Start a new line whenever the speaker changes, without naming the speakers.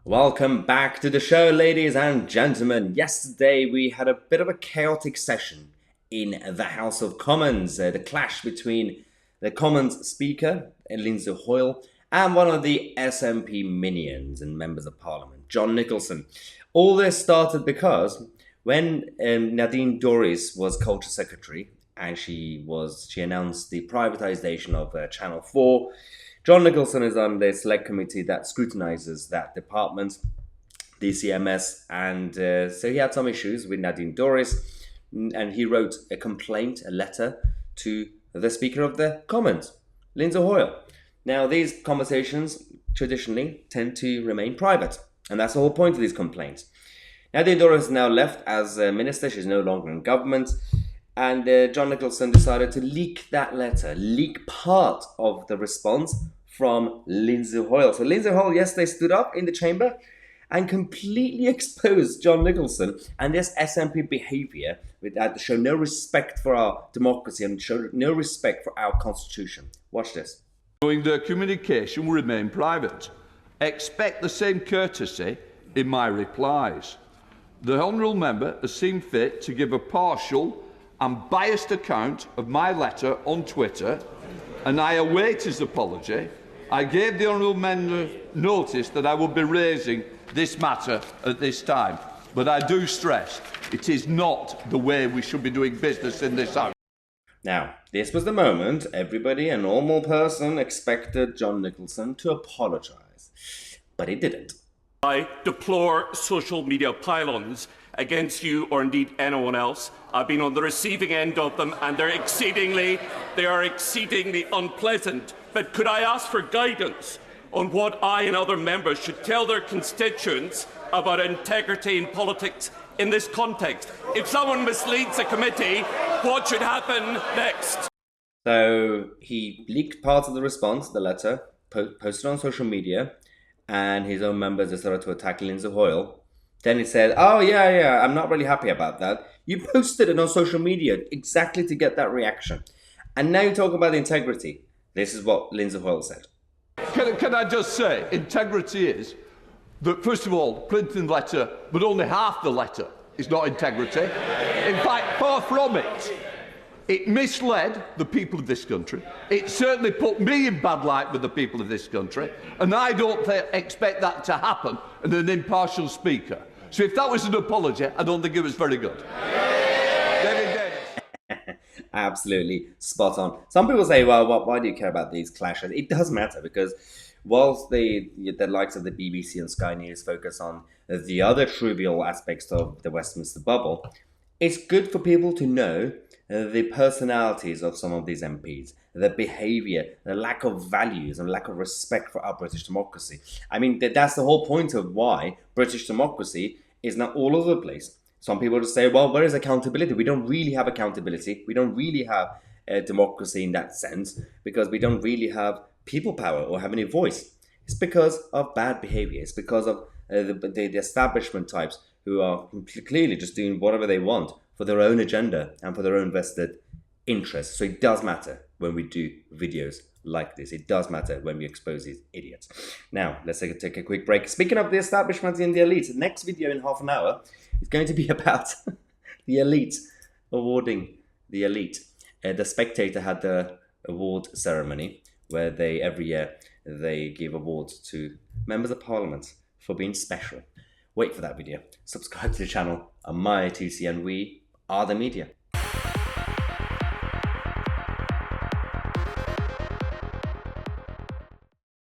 Welcome back to the show, ladies and gentlemen. Yesterday we had a bit of a chaotic session in the House of Commons. The clash between the Commons Speaker, Lindsay Hoyle, and one of the SNP minions and members of Parliament, John Nicholson. All this started because when Nadine Dorries was Culture Secretary and she announced the privatisation of Channel 4, John Nicholson is on the select committee that scrutinises that department, DCMS, and so he had some issues with Nadine Dorries, and he wrote a letter to the Speaker of the Commons, Lindsay Hoyle. Now, these conversations traditionally tend to remain private, and that's the whole point of these complaints. Nadine Dorries is now left as a minister. She's no longer in government. And John Nicholson decided to leak that letter, leak part of the response from Lindsay Hoyle. So Lindsay Hoyle yesterday stood up in the chamber and completely exposed John Nicholson and this SNP behaviour that show no respect for our democracy and show no respect for our constitution. Watch this.
Knowing their communication will remain private. Expect the same courtesy in my replies. The honourable member has seen fit to give a partial and biased account of my letter on Twitter, and I await his apology. I gave the honourable member notice that I will be raising this matter at this time, but I do stress it is not the way we should be doing business in this House.
Now, this was the moment everybody, a normal person, expected John Nicholson to apologise, but he didn't.
I deplore social media pylons against you or indeed anyone else. I've been on the receiving end of them and they are exceedingly unpleasant. But could I ask for guidance on what I and other members should tell their constituents about integrity in politics in this context? If someone misleads a committee, what should happen next?
So he leaked part of the response, the letter, posted on social media, and his own members decided to attack Lindsay Hoyle. Then he said, oh, yeah, I'm not really happy about that. You posted it on social media exactly to get that reaction. And now you talk about integrity. This is what Lindsay Hoyle said.
Can I just say, integrity is that, first of all, printing the letter, but only half the letter is not integrity. In fact, far from it. It misled the people of this country. It certainly put me in bad light with the people of this country. And I don't expect that to happen in an impartial speaker. So if that was an apology, I don't think it was very good.
Absolutely spot on. Some people say, well, why do you care about these clashes? It does matter because whilst the likes of the BBC and Sky News focus on the other trivial aspects of the Westminster bubble, it's good for people to know the personalities of some of these MPs, the behaviour, the lack of values and lack of respect for our British democracy. I mean, that's the whole point of why British democracy is now all over the place. Some people just say, well, where is accountability? We don't really have accountability. We don't really have democracy in that sense because we don't really have people power or have any voice. It's because of bad behaviour. It's because of the establishment types who are clearly just doing whatever they want for their own agenda and for their own vested interests. So it does matter when we do videos like this. It does matter when we expose these idiots. Now, let's take a quick break. Speaking of the establishment and the elite, the next video in half an hour is going to be about the elite, awarding the elite. The Spectator had the award ceremony where every year they give awards to members of Parliament for being special. Wait for that video. Subscribe to the channel. I'm Tousi and we are the media.